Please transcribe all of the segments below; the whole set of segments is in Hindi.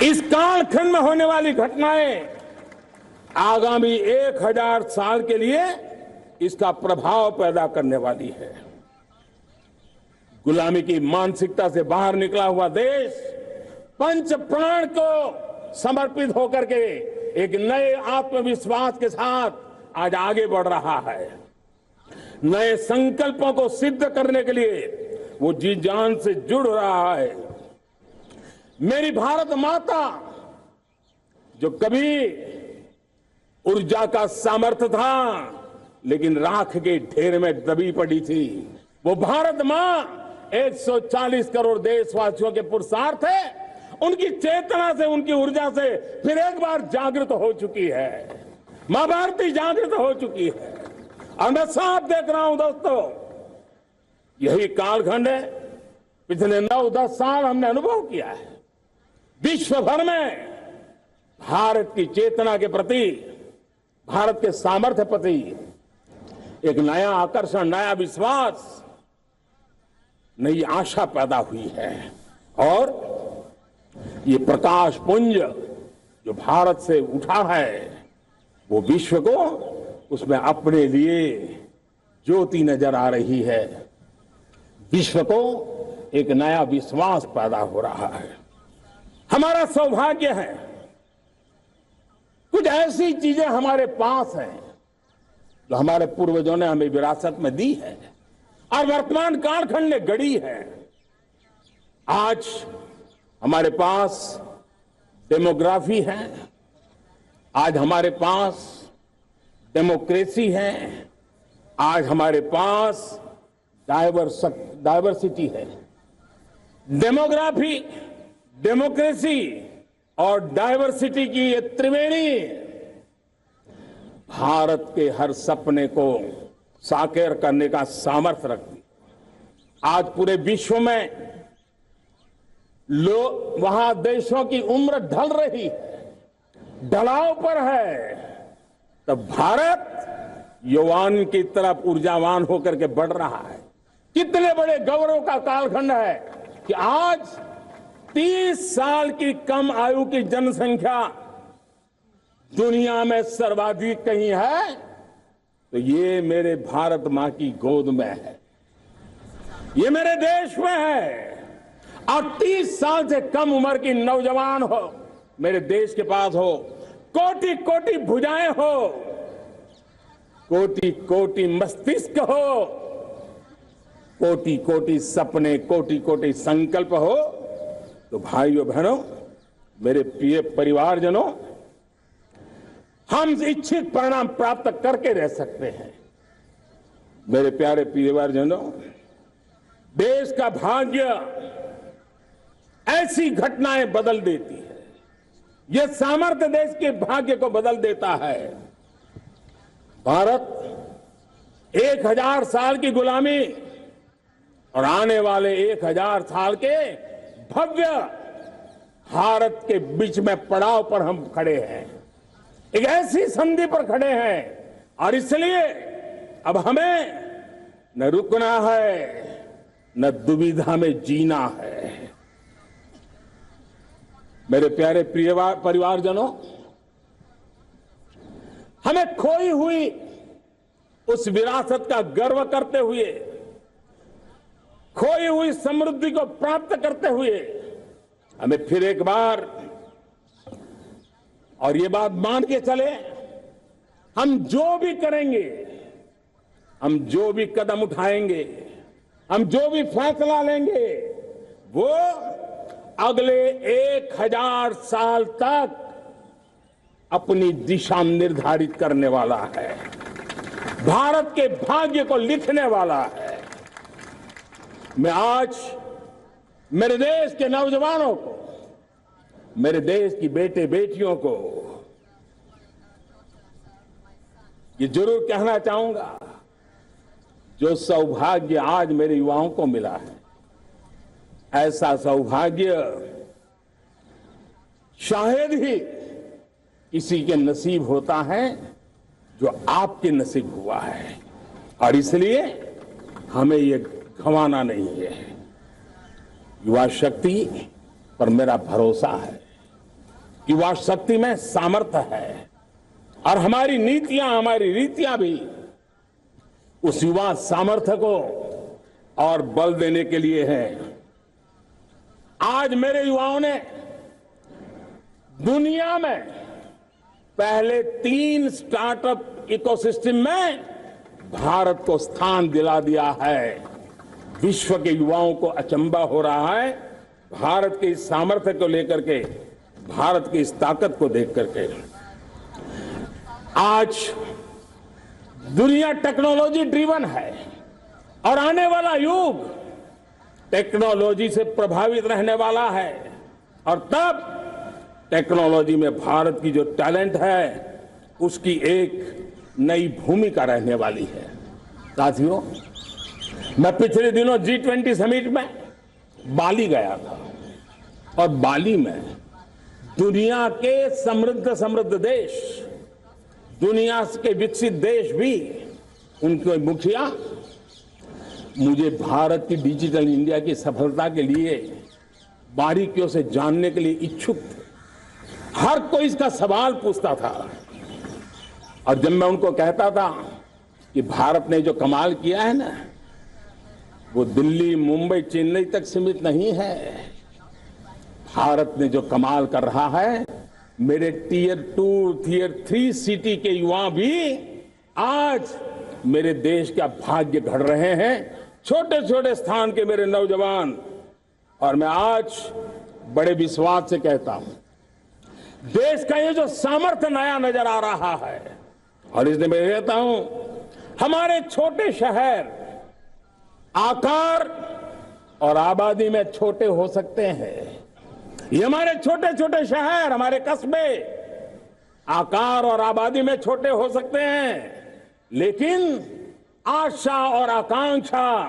इस कालखंड में होने वाली घटनाएं आगामी 1000 साल के लिए इसका प्रभाव पैदा करने वाली है। गुलामी की मानसिकता से बाहर निकला हुआ देश पंच प्राण को समर्पित होकर के एक नए आत्मविश्वास के साथ आज आगे बढ़ रहा है। नए संकल्पों को सिद्ध करने के लिए वो जी जान से जुड़ रहा है। मेरी भारत माता जो कभी ऊर्जा का सामर्थ्य था लेकिन राख के ढेर में दबी पड़ी थी, वो भारत मां 140 करोड़ देशवासियों के पुरुषार्थ है। उनकी चेतना से, उनकी ऊर्जा से फिर एक बार जागृत हो चुकी है। मां भारती जागृत हो चुकी है और मैं साफ देख रहा हूं दोस्तों, यही कालखंड है। पिछले 9-10 साल हमने अनुभव किया है। विश्व भर में भारत की चेतना के प्रति, भारत के सामर्थ्य प्रति एक नया आकर्षण, नया विश्वास, नई आशा पैदा हुई है। और ये प्रकाश पुंज जो भारत से उठा है वो विश्व को उसमें अपने लिए ज्योति नजर आ रही है। विश्व को एक नया विश्वास पैदा हो रहा है। हमारा सौभाग्य है, कुछ ऐसी चीजें हमारे पास हैं जो हमारे पूर्वजों ने हमें विरासत में दी है और वर्तमान कालखंड ने गढ़ी है। आज हमारे पास डेमोग्राफी है, आज हमारे पास डेमोक्रेसी है, आज हमारे पास डायवर्सिटी है। डेमोग्राफी, डेमोक्रेसी और डायवर्सिटी की ये त्रिवेणी भारत के हर सपने को साकार करने का सामर्थ्य रखती। आज पूरे विश्व में वहां देशों की उम्र ढल रही है, ढलाव पर है, तब भारत यौवन की तरफ ऊर्जावान होकर के बढ़ रहा है। कितने बड़े गौरव का कालखंड है कि आज 30 साल की कम आयु की जनसंख्या दुनिया में सर्वाधिक कहीं है तो ये मेरे भारत मां की गोद में है, ये मेरे देश में है। और 30 साल से कम उम्र की नौजवान हो मेरे देश के पास हो, कोटि कोटि भुजाएं हो, कोटि कोटि मस्तिष्क हो, कोटि कोटि सपने, कोटि कोटि संकल्प हो, तो भाइयों बहनों, मेरे प्रिय परिवारजनों, हम इच्छित परिणाम प्राप्त करके रह सकते हैं। मेरे प्यारे परिवारजनों, देश का भाग्य ऐसी घटनाएं बदल देती है। यह सामर्थ्य देश के भाग्य को बदल देता है। भारत 1000 साल की गुलामी और आने वाले 1000 साल के भव्य भारत के बीच में पड़ाव पर हम खड़े हैं, एक ऐसी संधि पर खड़े हैं। और इसलिए अब हमें न रुकना है, न दुविधा में जीना है। मेरे प्यारे प्रिय परिवारजनों, हमें खोई हुई उस विरासत का गर्व करते हुए, खोई हुई समृद्धि को प्राप्त करते हुए, हमें फिर एक बार और ये बात मान के चले, हम जो भी करेंगे, हम जो भी कदम उठाएंगे, हम जो भी फैसला लेंगे, वो अगले 1000 साल तक अपनी दिशा निर्धारित करने वाला है, भारत के भाग्य को लिखने वाला है। मैं आज मेरे देश के नौजवानों को, मेरे देश की बेटे बेटियों को ये जरूर कहना चाहूंगा, जो सौभाग्य आज मेरे युवाओं को मिला है, ऐसा सौभाग्य शायद ही किसी के नसीब होता है जो आपके नसीब हुआ है। और इसलिए हमें ये गंवाना नहीं है। युवा शक्ति पर मेरा भरोसा है। युवा शक्ति में सामर्थ्य है और हमारी नीतियां, हमारी रीतियां भी उस युवा सामर्थ्य को और बल देने के लिए है। आज मेरे युवाओं ने दुनिया में पहले 3 स्टार्टअप इकोसिस्टम में भारत को स्थान दिला दिया है। विश्व के युवाओं को अचंभा हो रहा है भारत के इस सामर्थ्य को लेकर के, भारत की इस ताकत को देख करके। आज दुनिया टेक्नोलॉजी ड्रिवन है और आने वाला युग टेक्नोलॉजी से प्रभावित रहने वाला है और तब टेक्नोलॉजी में भारत की जो टैलेंट है उसकी एक नई भूमिका रहने वाली है। साथियों, मैं पिछले दिनों G20 समिट में बाली गया था और बाली में दुनिया के समृद्ध देश, दुनिया के विकसित देश भी, उनके मुखिया मुझे भारत की डिजिटल इंडिया की सफलता के लिए बारीकियों से जानने के लिए इच्छुक थे। हर कोई इसका सवाल पूछता था और जब मैं उनको कहता था कि भारत ने जो कमाल किया है ना, वो दिल्ली, मुंबई, चेन्नई तक सीमित नहीं है। भारत ने जो कमाल कर रहा है, मेरे टियर 2, टियर 3 सिटी के युवा भी आज मेरे देश का भाग्य गढ़ रहे हैं। छोटे छोटे स्थान के मेरे नौजवान, और मैं आज बड़े विश्वास से कहता हूं, देश का ये जो सामर्थ्य नया नजर आ रहा है, और इसलिए मैं कहता हूं हमारे छोटे शहर आकार और आबादी में छोटे हो सकते हैं। ये हमारे छोटे छोटे शहर, हमारे कस्बे आकार और आबादी में छोटे हो सकते हैं, लेकिन आशा और आकांक्षा,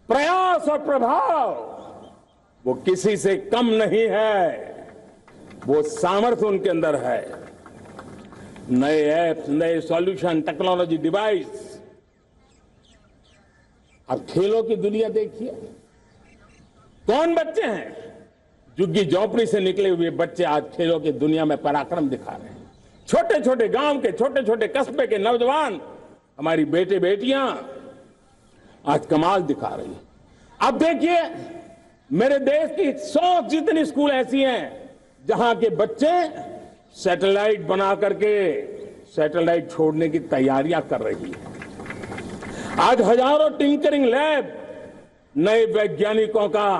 प्रयास और प्रभाव वो किसी से कम नहीं है। वो सामर्थ्य उनके अंदर है। नए ऐप्स, नए सॉल्यूशन, टेक्नोलॉजी डिवाइस। अब खेलों की दुनिया देखिए, कौन बच्चे हैं? झुग्गी झोंपड़ी से निकले हुए बच्चे आज खेलों की दुनिया में पराक्रम दिखा रहे हैं। छोटे छोटे गांव के, छोटे छोटे कस्बे के नौजवान, हमारी बेटे बेटियां आज कमाल दिखा रही हैं। अब देखिए, मेरे देश की 100 जितनी स्कूल ऐसी हैं जहां के बच्चे सैटेलाइट बना करके सैटेलाइट छोड़ने की तैयारियां कर रही है। आज हजारों टिंकरिंग लैब नए वैज्ञानिकों का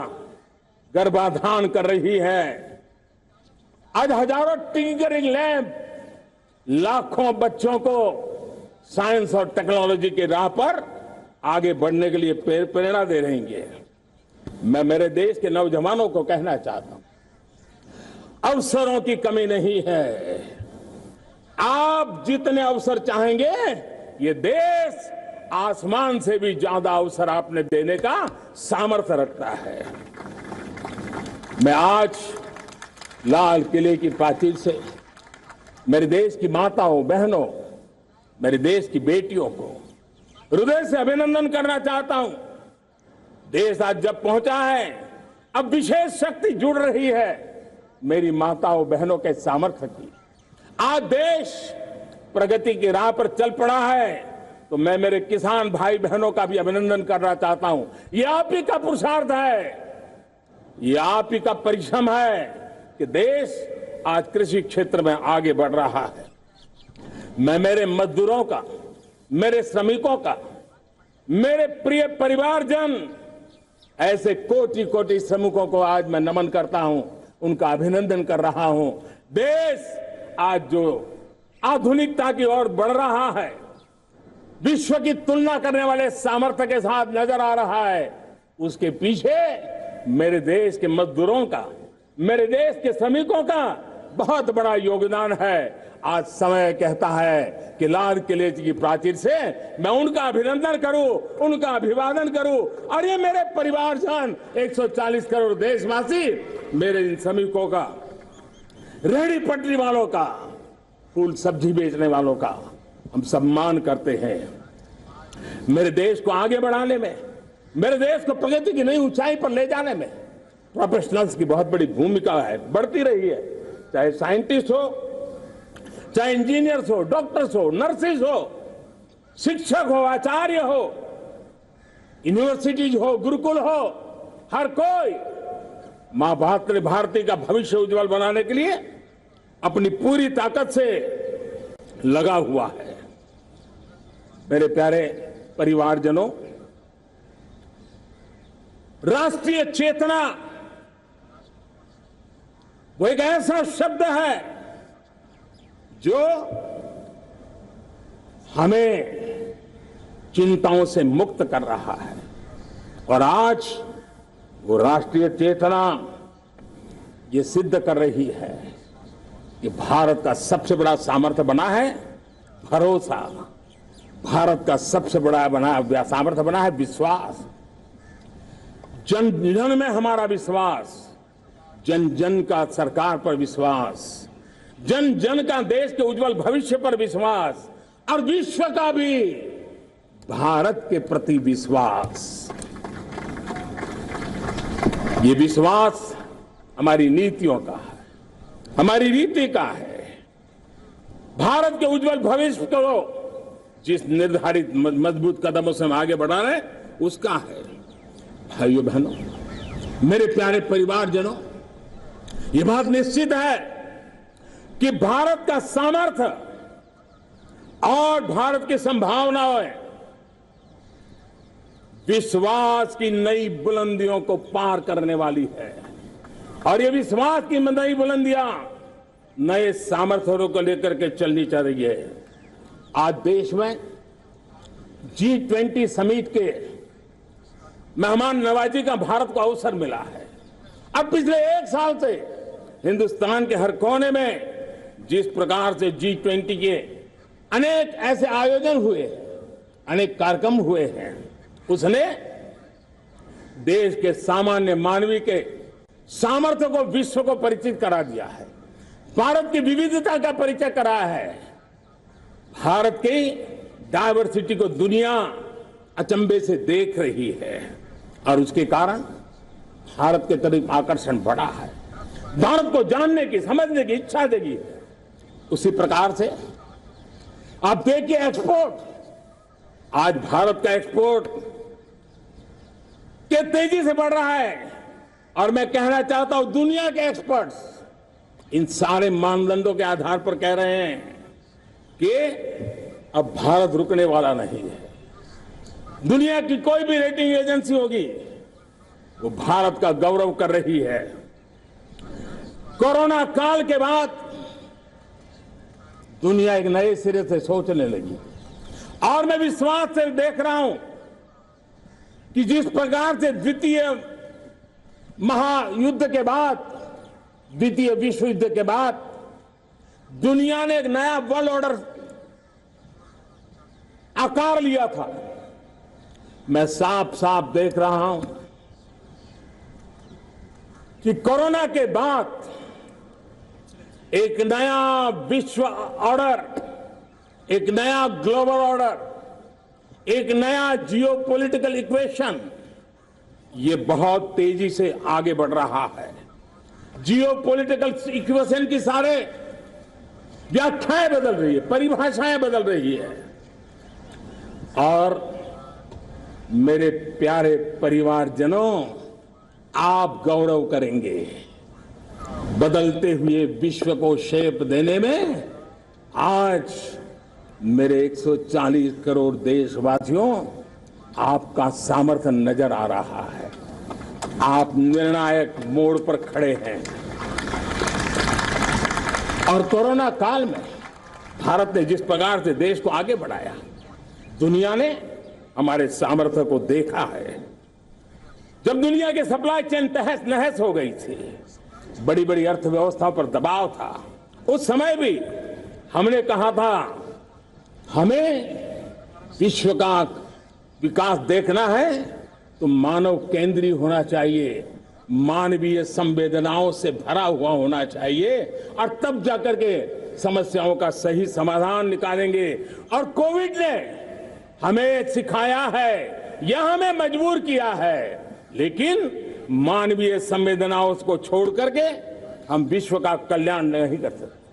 गर्भाधान कर रही है। आज हजारों टिंकरिंग लैब लाखों बच्चों को साइंस और टेक्नोलॉजी के राह पर आगे बढ़ने के लिए प्रेरणा दे रही है। मैं मेरे देश के नौजवानों को कहना चाहता हूं, अवसरों की कमी नहीं है। आप जितने अवसर चाहेंगे, ये देश आसमान से भी ज्यादा अवसर आपने देने का सामर्थ्य रखता है। मैं आज लाल किले की प्राचीर से मेरे देश की माताओं, बहनों, मेरे देश की बेटियों को हृदय से अभिनंदन करना चाहता हूं। देश आज जब पहुंचा है, अब विशेष शक्ति जुड़ रही है मेरी माताओं बहनों के सामर्थ्य की। आज देश प्रगति की राह पर चल पड़ा है, तो मैं मेरे किसान भाई बहनों का भी अभिनंदन करना चाहता हूं। ये आप ही का पुरुषार्थ है, ये आप ही का परिश्रम है कि देश आज कृषि क्षेत्र में आगे बढ़ रहा है। मैं मेरे मजदूरों का, मेरे श्रमिकों का, मेरे प्रिय परिवारजन, ऐसे कोटि कोटि श्रमिकों को आज मैं नमन करता हूं, उनका अभिनंदन कर रहा हूं। देश आज जो आधुनिकता की ओर बढ़ रहा है, विश्व की तुलना करने वाले सामर्थ्य के साथ नजर आ रहा है, उसके पीछे मेरे देश के मजदूरों का, मेरे देश के श्रमिकों का बहुत बड़ा योगदान है। आज समय कहता है कि लाल किले की प्राचीर से मैं उनका अभिनंदन करूं, उनका अभिवादन करूं, और ये मेरे परिवारजन 140 करोड़ देशवासी, मेरे इन श्रमिकों का, रेहड़ी पटरी वालों का, फूल सब्जी बेचने वालों का हम सम्मान करते हैं। मेरे देश को आगे बढ़ाने में, मेरे देश को प्रगति की नई ऊंचाई पर ले जाने में प्रोफेशनल्स की बहुत बड़ी भूमिका है, बढ़ती रही है। चाहे साइंटिस्ट हो, चाहे इंजीनियर्स हो, डॉक्टर्स हो, नर्सेज हो, शिक्षक हो, आचार्य हो, यूनिवर्सिटीज हो, गुरुकुल हो, हर कोई मां भारती का भविष्य उज्जवल बनाने के लिए अपनी पूरी ताकत से लगा हुआ है। मेरे प्यारे परिवारजनों, राष्ट्रीय चेतना वो एक ऐसा शब्द है जो हमें चिंताओं से मुक्त कर रहा है। और आज वो राष्ट्रीय चेतना ये सिद्ध कर रही है कि भारत का सबसे बड़ा सामर्थ्य बना है भरोसा, भारत का सबसे बड़ा सामर्थ्य बना है विश्वास। जन जन में हमारा विश्वास, जन जन का सरकार पर विश्वास, जन जन का देश के उज्जवल भविष्य पर विश्वास और विश्व का भी भारत के प्रति विश्वास। ये विश्वास हमारी नीतियों का है, हमारी रीति का है। भारत के उज्जवल भविष्य को जिस निर्धारित मजबूत कदमों से हम आगे बढ़ा रहे हैं उसका है। भाइयों बहनों, मेरे प्यारे परिवारजनों, ये बात निश्चित है कि भारत का सामर्थ्य और भारत की संभावनाएं विश्वास की नई बुलंदियों को पार करने वाली है। और ये विश्वास की नई बुलंदियां नए सामर्थ्यों को लेकर के चलनी चाह रही है। आज देश में G20 समिट के मेहमान नवाजी का भारत को अवसर मिला है। अब पिछले एक साल से हिंदुस्तान के हर कोने में जिस प्रकार से G20 के अनेक ऐसे आयोजन हुए, अनेक कार्यक्रम हुए हैं, उसने देश के सामान्य मानवी के सामर्थ्य को विश्व को परिचित करा दिया है। भारत की विविधता का परिचय कराया है। भारत की डायवर्सिटी को दुनिया अचंभे से देख रही है और उसके कारण भारत के तरफ आकर्षण बढ़ा है। भारत को जानने की, समझने की इच्छा देगी। उसी प्रकार से आप देखिए एक्सपोर्ट, आज भारत का एक्सपोर्ट के तेजी से बढ़ रहा है। और मैं कहना चाहता हूं, दुनिया के एक्सपर्ट्स इन सारे मानदंडों के आधार पर कह रहे हैं कि अब भारत रुकने वाला नहीं है। दुनिया की कोई भी रेटिंग एजेंसी होगी वो भारत का गौरव कर रही है। कोरोना काल के बाद दुनिया एक नए सिरे से सोचने लगी और मैं विश्वास से देख रहा हूं कि जिस प्रकार से द्वितीय महायुद्ध के बाद, द्वितीय विश्व युद्ध के बाद दुनिया ने एक नया वर्ल्ड ऑर्डर आकार लिया था, मैं साफ साफ देख रहा हूं कि कोरोना के बाद एक नया विश्व ऑर्डर, एक नया ग्लोबल ऑर्डर, एक नया जियोपॉलिटिकल इक्वेशन ये बहुत तेजी से आगे बढ़ रहा है। जियोपॉलिटिकल इक्वेशन की सारे व्याख्याएं बदल रही है, परिभाषाएं बदल रही है। और मेरे प्यारे परिवारजनों, आप गौरव करेंगे। बदलते हुए विश्व को शेप देने में आज मेरे 140 करोड़ देशवासियों आपका सामर्थ्य नजर आ रहा है। आप निर्णायक मोड़ पर खड़े हैं। और कोरोना काल में भारत ने जिस प्रकार से देश को आगे बढ़ाया, दुनिया ने हमारे सामर्थ्य को देखा है। जब दुनिया के सप्लाई चेन तहस नहस हो गई थी, बड़ी बड़ी अर्थव्यवस्था पर दबाव था, उस समय भी हमने कहा था हमें विश्व का विकास देखना है तो मानव केंद्रीय होना चाहिए, मानवीय संवेदनाओं से भरा हुआ होना चाहिए और तब जाकर के समस्याओं का सही समाधान निकालेंगे। और कोविड ने हमें सिखाया है, यह हमें मजबूर किया है, लेकिन मानवीय संवेदनाओं को छोड़ करके हम विश्व का कल्याण नहीं कर सकते।